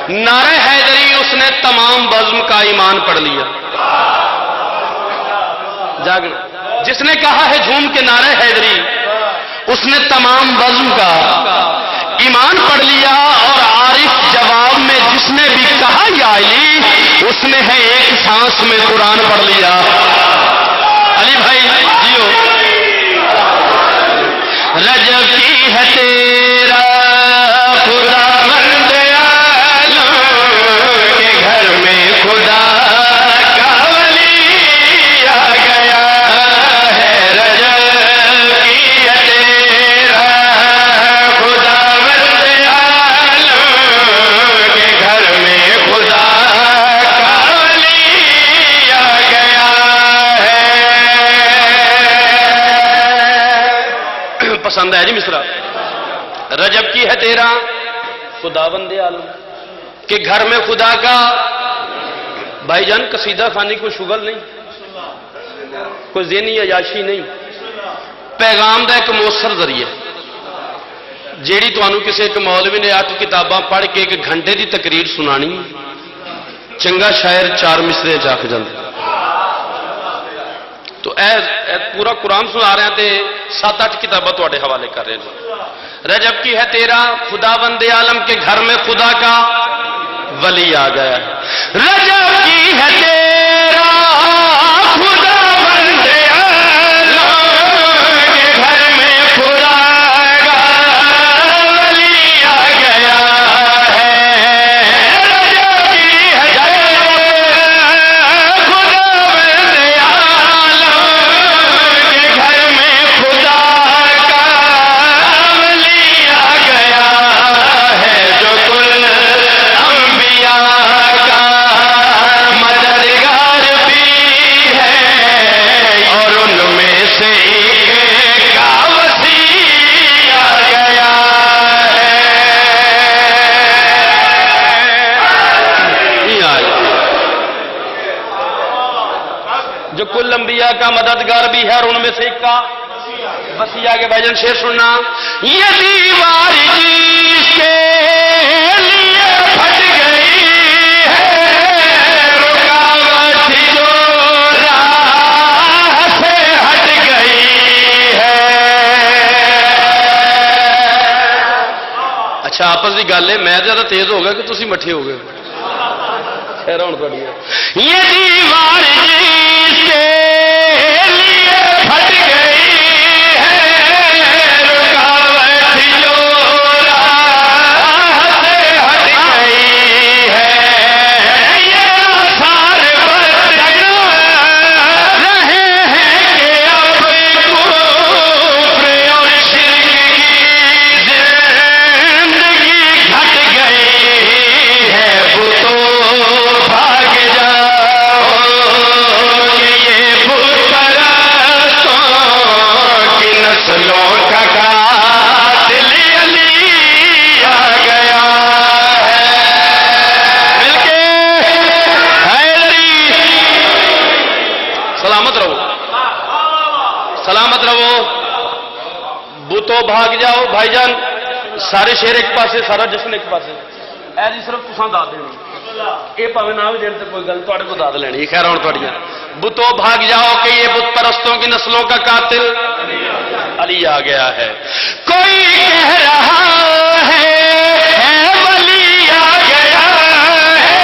نعرہ حیدری اس نے تمام بزم کا ایمان پڑھ لیا. جاگنا. جس نے کہا ہے جھوم کے نعرہ حیدری اس نے تمام بزم کا ایمان پڑھ لیا. اور عارف جواب میں جس نے بھی کہا یا علی اس نے ہے ایک سانس میں قرآن پڑھ لیا. علی بھائی جیو. رجب کی ہے تیرا خدا بند عالم کے گھر میں خدا کا ولی آ گیا ہے. رجب کی ہے تیرا خدا بند عالم کے گھر میں خدا کا ولی آ گیا ہے. پسند ہے جی مصرا. رجب کی ہے تیرا خداوند عالم کہ گھر میں خدا کا بھائی جان قصیدہ خانی کوئی شغل نہیں، کوئی ذہنی عیاشی نہیں، پیغام دا ایک مؤثر ذریعہ جیڑی تانوں کسی ایک مولوی نے 8 کتاباں پڑھ کے 1 گھنٹے دی تقریر سنانی، چنگا شاعر 4 مصرے چاک جاندے۔ تو اے پورا قرآن سنا رہے ہیں تے 7-8 کتابیں تواڈے حوالے کر رہے ہیں۔ رجب کی ہے تیرا خداوند عالم کے گھر میں خدا کا ولی آ گیا ہے۔ رجب کی ہے تیرا خداوند عالم کے گھر میں خدا کا ولی آ گیا ہے۔ رجب کی ہے تیرا خداوند عالم کے گھر میں خدا کا ولی آ گیا ہے، جو کل انبیاء کا مددگار بھی ہے اور ان میں سے ایک کا وسیع آ گیا ہے۔ نہیں آیا جو کل انبیاء کا مددگار بھی ہے اور ان میں سے ایک کا وسیع آ گیا۔ بھائی جان شعر سننا، یہ دیوار جس کے لیے پھٹ گئی ہے، رکاوٹ تھی جو راہ سے ہٹ گئی ہے۔ اچھا آپس کی گل ہے، میں زیادہ تیز ہو گیا کہ تسی مٹھے ہو گئے؟ خیر ہوں تھوڑی ہے۔ یہ دیوار جس کے لیے پھٹ گئی ہے، رکاوٹ تھی جو راہ سے ہٹ گئی ہے، یہ آثار بر رہے ہیں کہ اب کفر اور شرک کی زندگی گھٹ گئی ہے۔ بتوں بھاگ جاؤ کہ یہ بت پرستوں کی نسلوں کا قاتل علی آ گیا ہے۔ مل کے حیدری سلامت رہو، سلامت رہو، بتو بھاگ جاؤ۔ بھائی جان سارے شیر ایک پاسے، سارا جشن ایک پاسے، اے جی صرف تساں داد دینی، یہ پاوے نہ بھی دین تے کوئی گل تواڈے کو داد لینی۔ خیر ہوں تواڈیاں، بتو بھاگ جاؤ کہ یہ بت پرستوں کی نسلوں کا قاتل علی آ گیا ہے۔ کوئی کہہ رہا ہے ولی آ گیا ہے،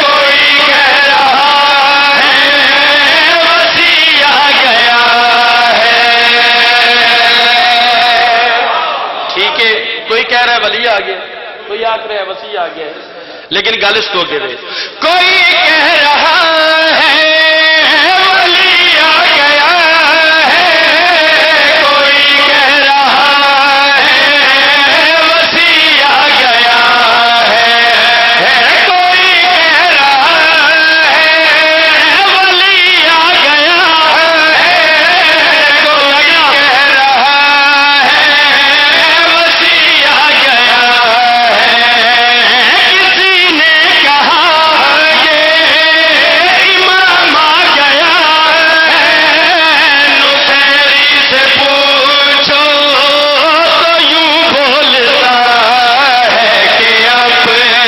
کوئی کہہ رہا ہے وسیع آ گیا ہے۔ ٹھیک ہے، کوئی کہہ رہا ہے ولی آ گیا، کوئی آ رہا ہے وسیع آ گیا ہے، لیکن گل اس کو کہ کوئی کہہ رہا ہے ولی آ گیا ہے، کوئی کہہ رہا ہے وسیع آ گیا ہے، کوئی کہہ رہا ہے ولی آ گیا ہے، کوئی کہہ رہا ہے وسیع آ گیا ہے۔ کسی نے کہا کہ امام آ گیا ہے، نصیری سے پوچھو تو یوں بولتا ہے کہ اپنے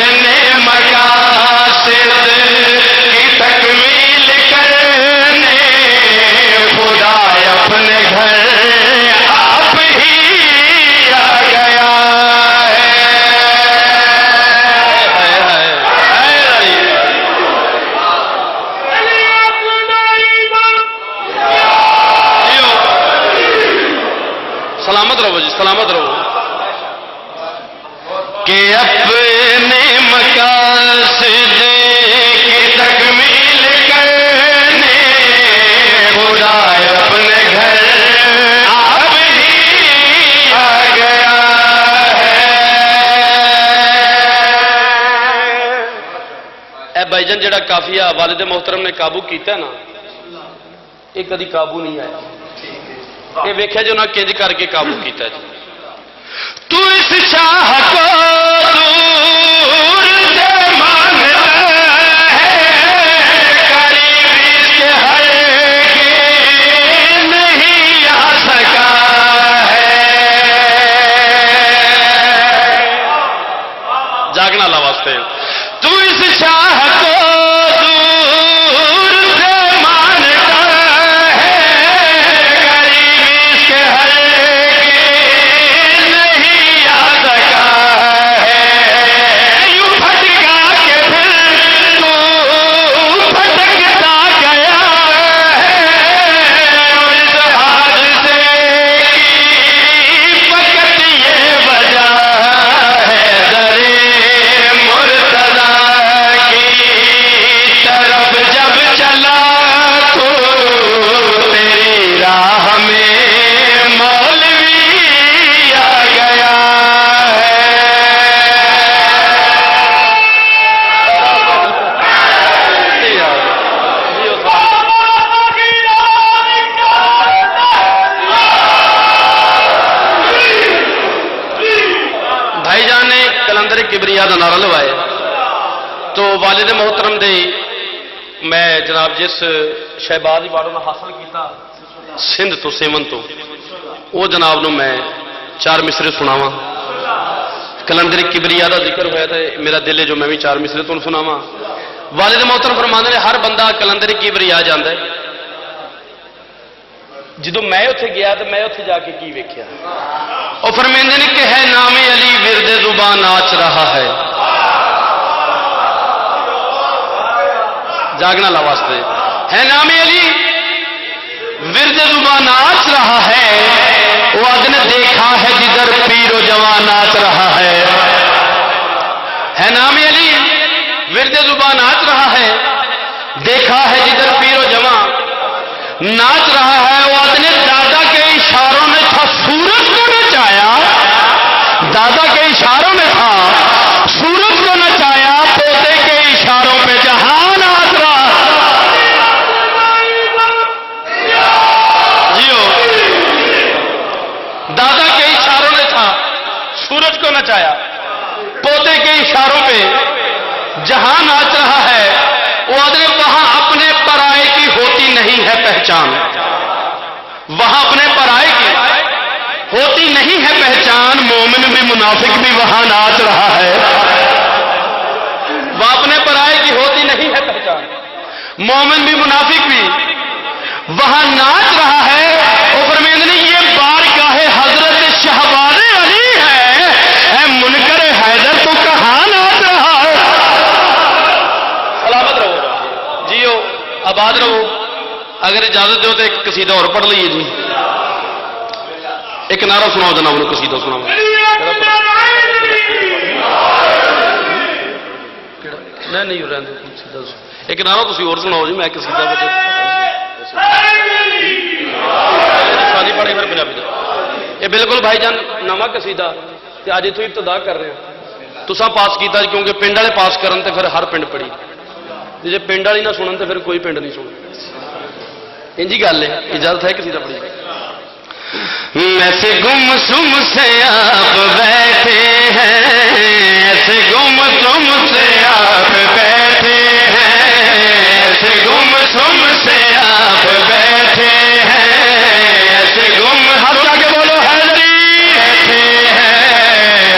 مقاصد کی تکمیل کرنے خدا اپنے گھر آپ ہی آ گیا ہے۔ سلامت رہو جی، سلامت رہو کہ اپنے مقاصد کی تکمیل کرنے خدا اپنے گھر آپ ہی آ گیا ہے۔ اے بھائی جان جڑا کافیہ والد محترم نے قابو کیتا ہے نا، یہ کدی قابو نہیں آیا۔ یہ ویکھیا جو نہ کنج کر کے قابو کیتا ہے جی۔ تو اس چاہ کو کلندر کبریا کا نعرہ لوایا تو والد محترم دے میں جناب جس شہباز ایوارڈ نے حاصل کیتا سندھ تو سیون تو وہ جناب نو میں 4 مصرے سناواں کلندر کبریا کا ذکر ہوا تو میرا دل ہے جو میں بھی 4 مصرے تمہیں سناواں والد محترم فرماندے نے ہر بندہ کلندر کبریا جاندا ہے جدو میں اتنے گیا تو میں اتنے جا کے کی ویکھیا اور فرمیندے نے کہ ہے نام علی ورد زبان ناچ رہا ہے جاگنا لا واسطے ہے نام علی ورد زبان ناچ رہا ہے وہ آج نے دیکھا ہے جدھر پیر و جوان ناچ رہا ہے نام علی ورد زبان ناچ رہا ہے دیکھا ہے جدھر پیر و جوان ناچ رہا ہے وہ آج نے دادا کے اشاروں میں تھا سورج کو نچایا دادا کے اشاروں میں تھا سورج کو نچایا پوتے کے اشاروں پہ جہان ناچ رہا جیو دادا کے اشاروں میں تھا سورج کو نچایا پوتے کے اشاروں پہ جہاں ناچ رہا ہے وہ آدمی وہاں اپنے پرائے کی ہوتی نہیں ہے پہچان وہاں اپنے پرائے کی ہوتی نہیں ہے پہچان مومن بھی منافق بھی وہاں ناچ رہا ہے وہ اپنے پرائے کی ہوتی نہیں ہے پہچان مومن بھی منافق بھی وہاں ناچ رہا ہے اور فرمیندے یہ بارگاہ حضرت شہباز علی ہے اے منکر حیدر تو کہاں ناچ رہا ہے سلامت رہو جیو آباد رہو اگر اجازت دو تو ایک قصیدہ اور پڑھ لیے جی ایک نعرہ سناؤ جناب نے قصیدہ سناؤ نہیں ایک نعرہ تھی اور سناؤ جی میں قصیدہ پڑھے پھر پنجابی کا یہ بالکل بھائی جان نواں قصیدہ اج اتوں ابتدا کر رہے ہیں تساں پاس کیتا کیونکہ پنڈ والے پاس کرن تے پھر ہر پنڈ پڑھی جی پنڈ والی نہ سنن تے پھر کوئی پنڈ نہیں سن انجی گل ہے اجازت ہے قصیدہ پڑھی ایسے گم سم سے آپ بیٹھے ہیں ایسے گم سم سے آپ بیٹھے ہیں ایسے گم سم سے آپ بیٹھے ہیں ایسے گم ہاتھ آگے بولو حیدری بیٹھے ہیں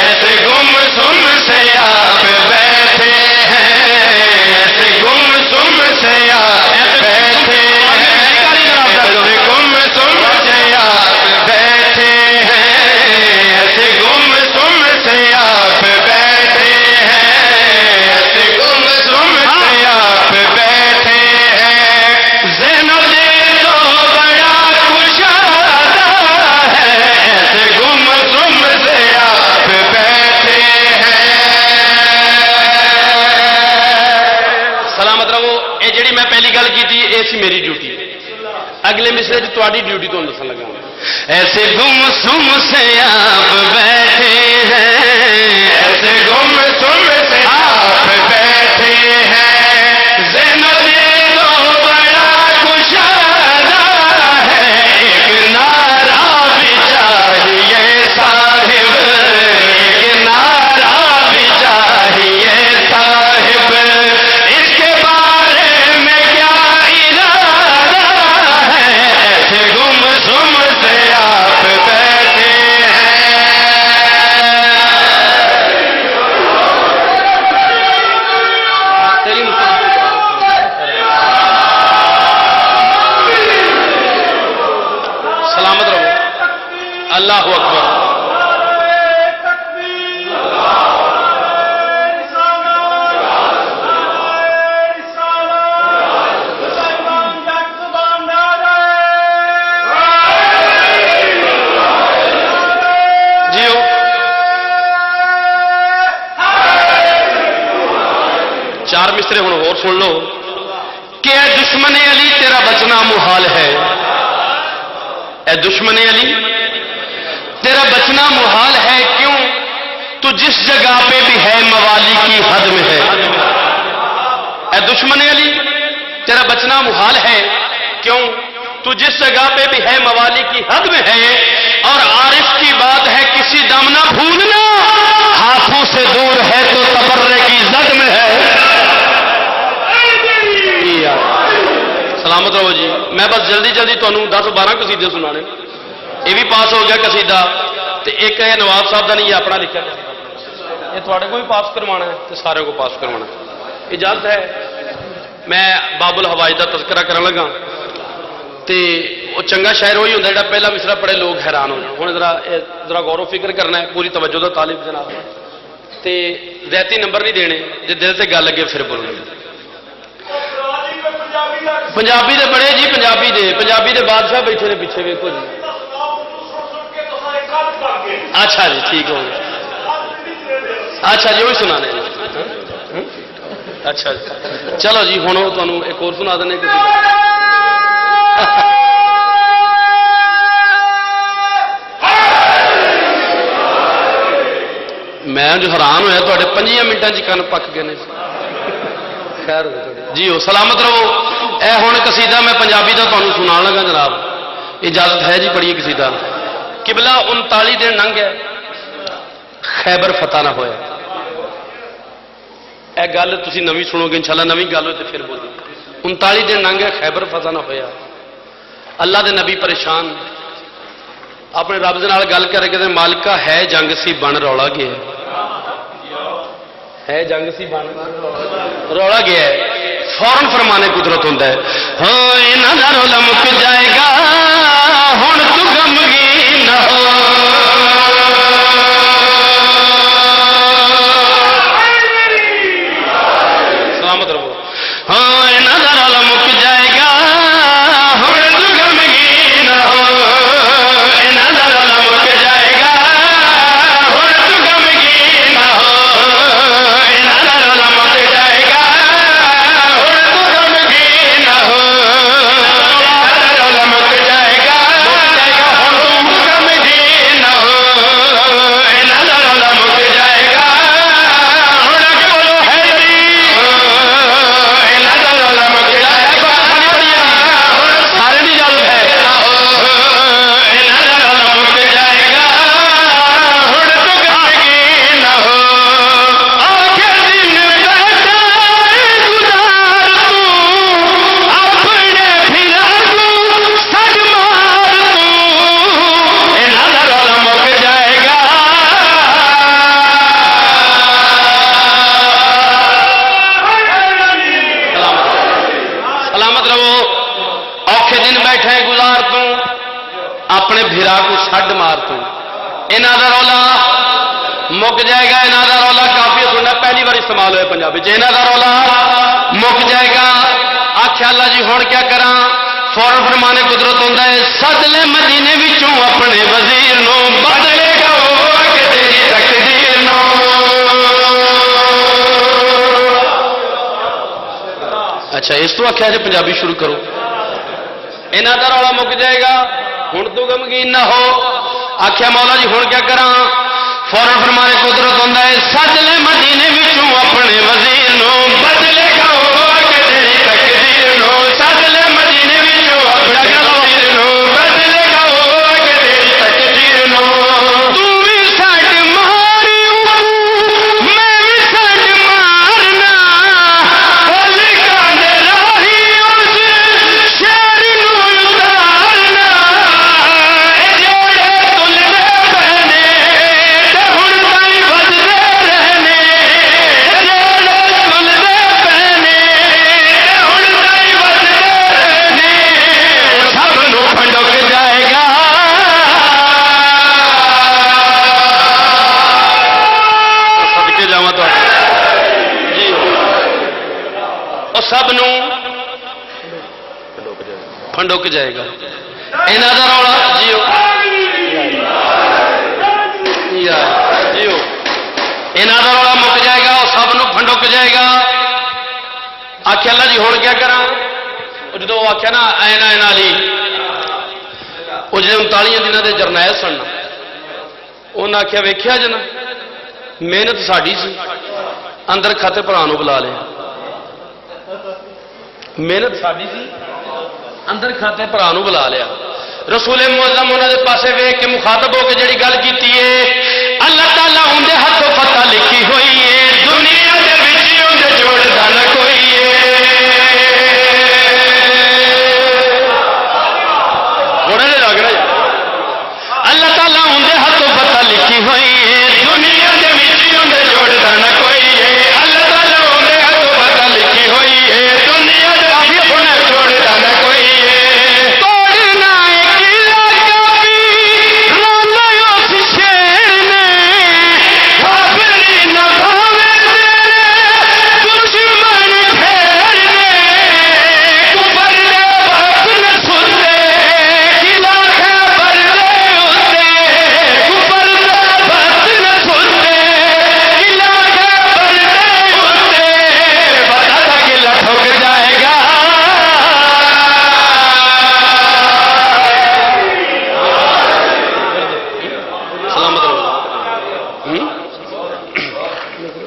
ایسے گم سم سے آپ بیٹھے ہیں ایسے گم سم سے آپ بیٹھے ہیں ایسے گم سم سے آپ بیٹھے ہیں ایسے گم سم سے آپ بیٹھے ہیں ایسے گم سم سے آپ بیٹھے ہیں زینب تو بڑا کشادہ ہے ایسے گم سم سے آپ بیٹھے ہیں سلامت رہو یہ جڑی میں پہلی گل کی تھی یہ سی میری ڈیوٹی اگلے مصرے جو تاری ڈیوٹی تو دسن لگا ایسے گم سم سے آپ بیٹھے ہیں ایسے گم سم سے آپ بیٹھے ہیں زینب تو بڑا کشادہ ہے ایک نعرہ بھی چاہیے صاحب ایک نعرہ بھی چاہیے صاحب اس کے بارے میں کیا ارادہ ہے ایسے گم سم سے آپ بیٹھے ہیں سلامت رہو اللہ اکبر جیو چار مصرے ہوں اور سن لو کہ اے دشمن علی تیرا بچنا محال ہے اے دشمن علی تیرا بچنا محال ہے کیوں تو جس جگہ پہ بھی ہے موالی کی حد میں ہے اے دشمن علی تیرا بچنا محال ہے کیوں تو جس جگہ پہ بھی ہے موالی کی حد میں ہے اور عارف کی بات ہے کسی دم نہ بھولنا ہاتھوں سے دور جلدی جلدی تمہیں 10-12 قصیدے سنانے. یہ بھی پاس ہو گیا قصیدہ. ایک ہے نواب صاحب کا نہیں یہ اپنا لکھا یہ تھوڑے کو بھی پاس کروانا ہے تو سارے کو پاس کروانا. اجازت ہے میں باب الحوائج کا تذکرہ کرن لگا. تو وہ چنگا شاعر وہی ہوتا ہے پہلا مصرع پڑھے لوگ حیران ہو جائے. ہوں ذرا غور و فکر کرنا ہے پوری توجہ کا طالب جناب. تو ذاتی نمبر نہیں دینے جی دل سے گل لگے پھر بولنے. پنجابی دے بڑے جی پنجابی دے بادشاہ بیٹھے نے پیچھے ویکو جی. اچھا جی ٹھیک ہو گیا. اچھا جی وہی سنا نے. اچھا جی چلو جی ہوں تمہیں ایک اور سنا دینے کسی میں جو حیران ہوا تے 5 منٹوں کن پک گئے. خیر جی ہو سلامت رہو. اے ہوں قصیدہ میں پنجابی کا تمہیں سنا لگا جناب. اجازت ہے جی پڑھیے قصیدہ. قبلہ 39 دن لنگ ہے خیبر فتح نہ ہویا. اے گل تسی نویں سنو گے انشاءاللہ نویں گل ہوئے تو پھر بولو. 39 دن لنگ ہے خیبر فتح نہ ہویا. اللہ دے نبی پریشان اپنے رب دے نال گل کر کے مالکا ہے جنگ سی بن رولا گیا. ہے جنگ سی بن رولا گیا ہے. فوراً فرمانے قدرت ہوتا ہے ہاں یہاں کا رولا مک جائے گا ہوں تو غمگین نہ ہو. سلامت رہو. ہاں یہاں کا رولا مک جائے گا ہوں تو غمگین نہ ہو. یہاں کا رولا مک جائے گا ہوں تو غمگین نہ ہو. یہاں کا رولا مک جائے گا اپنے بھرا کو چھڈ مار تو انہاں دا رولا مک جائے گا. انہاں دا رولا کافی سننا پہلی بار استعمال ہوئے پنجابی چ. انہاں دا رولا مک جائے گا. آخیا اللہ جی ہوں کیا کراں. فوراً فرمانے قدرت ہوتا ہے سد لے مدینے وچوں اپنے وزیر نو بدلے گا کہ تیری تقدیر نو. اچھا اس تو آخیا جی پنجابی شروع کرو. انہاں دا رولا مک جائے گا ہوں تو غمگین نہ ہو. آخیا مولا جی ہوں کیا کراں. فوراً فرمانے قدرت ہوتا ہے سد لے مدینے وچوں اپنے وزیر نو بدلے گا کہ تیری تقدیر نو. سد لے مدینے وچوں اپنے وزیر نو بدلے گا کہ تیری تقدیر نو. تو بھی سٹ ماری میں بھی سٹ مارنا لکھانے راہی اس شہر نو اتارنا. سب فنڈک جائے گا. انہاں دا رولا جیو جیو. انہاں دا رولا مک جائے گا اور سب فنڈک جائے گا. آخیا اللہ جی ہوں کیا کراں. جدو آخیا نا اینا علی وہ جی 39 دنوں کے جرنیل سن انہیں آخیا ویخیا جنا محنت ساری سی اندر کھاتے بھرا بلا لیا. محنت ساری سی اندر کھاتے بھرا بلا لیا. رسول معظم انہوں نے پاسے ویخ کے مخاطب ہو کے جڑی گل کی اللہ تعالیٰ اندر ہاتھوں فتح لکھی ہوئی ہے دنیا کے جوڑ نہ کوئی ہے.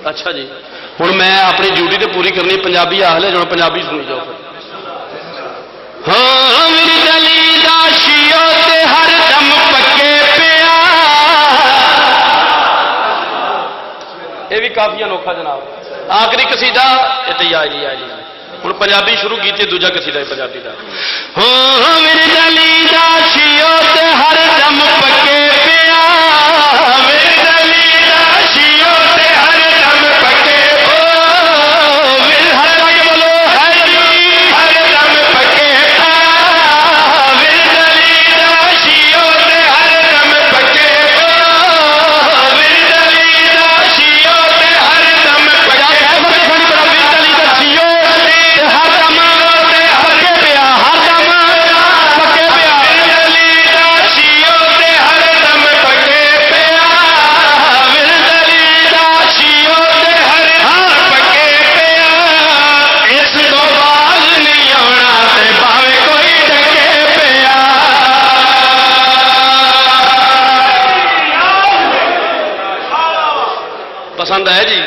اچھا جی ہوں میں اپنی ڈیوٹی تو پوری کرنی پنجابی آخ لے جو پنجابی سنی جاؤ پھر ہاں میری دلی دا شیو تے ہر دم پکے پیا یہ بھی کافی انوکھا جناب آخری قصیدہ ہوں پنجابی شروع کی دوجا قصیدہ پنجابی کا ہاں میری دلی دا شیو تے ہر دم پکے پیا میری دلی دا شیو تے ہر دم پکے میرے ہر دم بولو ہر دم پکے میری دلی دا شیو تے ہر دم پکے میری دلی دا شیو تے ہر دم پکے پسند ہے جی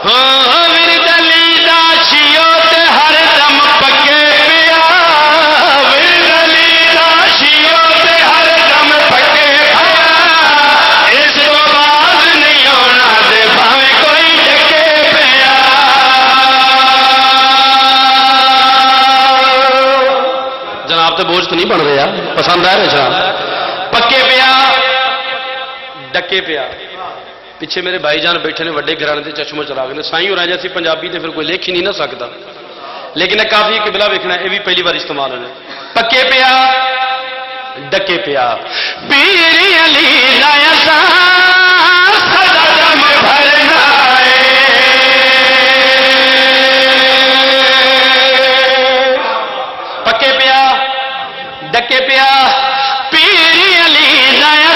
ہاں میری دلی دا شیو تے ہر دم پکے پیا میری دلی دا شیو تے ہر دم پکے پیا اس تو بعد نہیں ہونا دے بھاویں کوئی ڈکے پیا جناب تے بوجھ تو نہیں بن رہا پسند آ رہا جناب پکے پیا ڈکے پیا پیچھے میرے بھائی جان بیٹھے نے وڈے گھرانے سے چشمو چلا گئے سائیں ہو رہا جیسی پنجابی تے پھر کوئی لکھ ہی نہیں نہ سکتا لیکن کافی قبلہ ویکھنا یہ بھی پہلی بار استعمال ہونا پکے پیا ڈکے پیا پیر علی لایا سدا دم بھرنا پکے پیا ڈکے پیا پیر علی لایا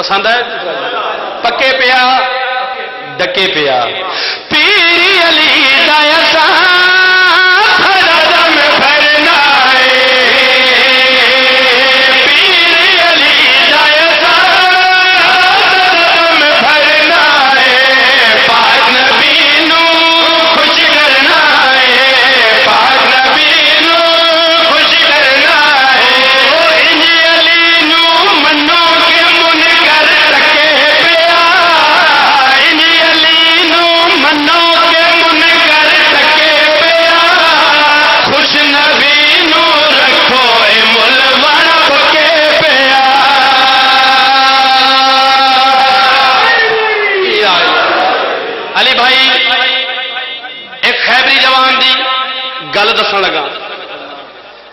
پسند ہے پکے پیا ڈکے پیا پیر علی دا دم بھرنا پیر علی دا دم بھرنا پاک نبی نو خوش کرنا پاک نبی نو خوش کرنا علی نو منو کے من علی بھائی ایک خیبری جوان دی گل دسن لگا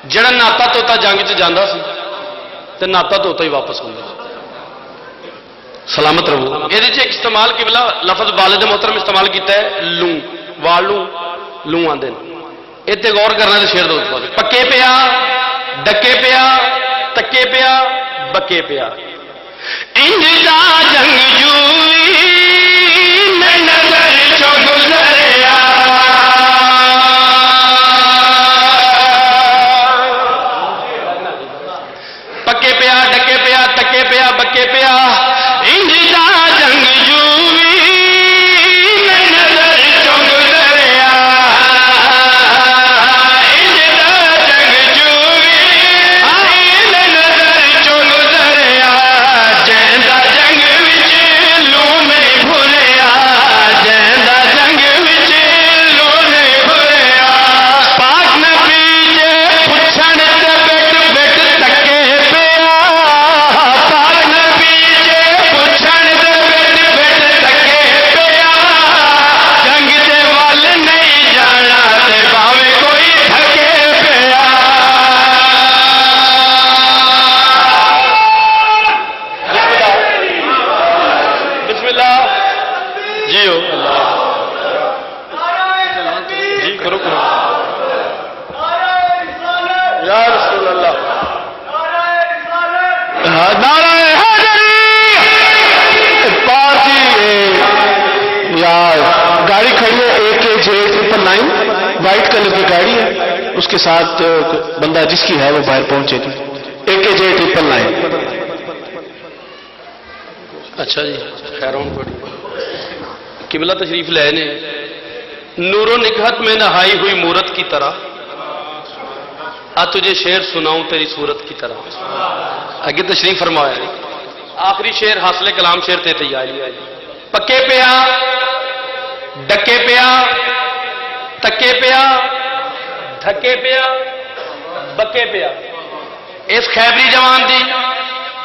جڑا ناتا توتا جنگ چ جانا سی تے ناتا توتا ہی واپس آتا سلامت رہو یہ استعمال قبلہ لفظ والد محترم استعمال کیتا ہے لوں والوں لوں آدھے یہ غور کرنا تو شیر دو پکے پیا ڈکے پیا تکے پیا بکے پیا انج دا جنگ جوئی نظر چو گزریا پکے پیا ڈکے پیا تکے پیا بکے پیا انج دا جنگ جوئی نظر چو گزریا انج دا جنگ جوئی نظر چو گزریا جیندا جنگ وچ لوں نہیں بھولیا جیندا جنگ یا رسول اللہ نعرہ حیدری پارٹی یار گاڑی کھڑی ہے AK-999 وائٹ کلر کی گاڑی ہے اس کے ساتھ بندہ جس کی ہے وہ باہر پہنچے گی AK-999 اچھا جی خیرون پڑی قبلہ تشریف لے نے نور و نکہت میں نہائی ہوئی مورت کی طرح تجھے شعر سناؤں تیری صورت کی طرح آگے تشریف فرمایا آخری شعر حاصل کلام شعر تے تیاری ہے پکے پیا ڈکے پیا تکے پیا دھکے پیا بکے پیا اس خیبری جوان دی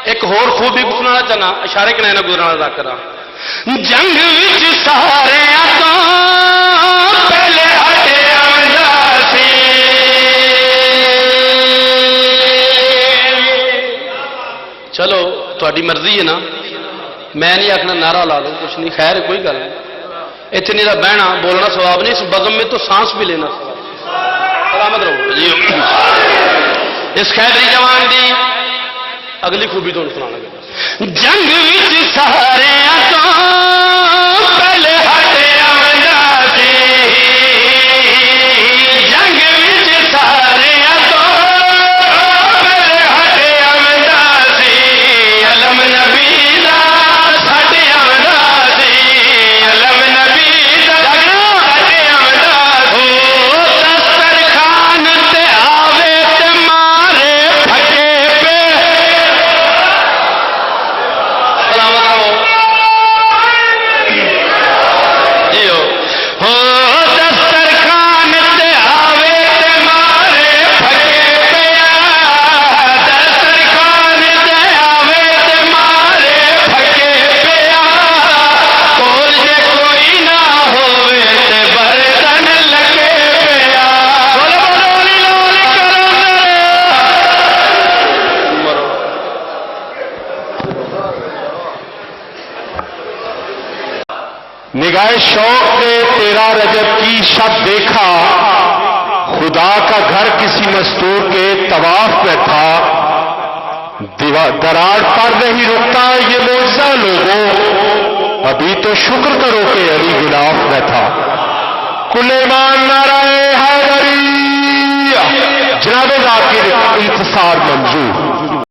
ایک ہور خوبی گزرنا چاہنا اشارے کے نہ گزرنا ادا کرا جنگ وچ سارے تو پہلے ہٹے سی چلو تھوڑی مرضی ہے نا میں نہیں آخنا نعرہ لا لو کچھ نہیں خیر کوئی گل نہیں اتنے میرا بہنا بولنا ثواب نہیں اس بزم میں تو سانس بھی لینا سلامت رہو جی اس خیبری جوان دی اگلی خوبی تو سنانا گا جنگ وچ سارے تو پہلے ہٹے سی جنگ وچ سارے تو پہلے ہٹے سی علم نبی دا ساڈے سی علم نبی دا ساڈے سی دسترخوان تے آوے تے مارے پھکے پہ سلامت رہو جیو ہو دسترخوان تے آوے تے مارے پھکے پیا دسترخوان تے آوے تے مارے پھکے پیا کول جے کوئی نہ ہووے تے برتن لگے پیا بولو بولو لول کرو مرو نگاہ شوق نے تیرا رجب کی شب دیکھا خدا کا گھر کسی مستور کے طواف میں تھا دراڑ پر نہیں رکتا یہ معجزہ لوگوں ابھی تو شکر کرو کہ علی غلاف میں تھا کل ایمان نعرہ حیدری جناب ذاکر انتصار منظور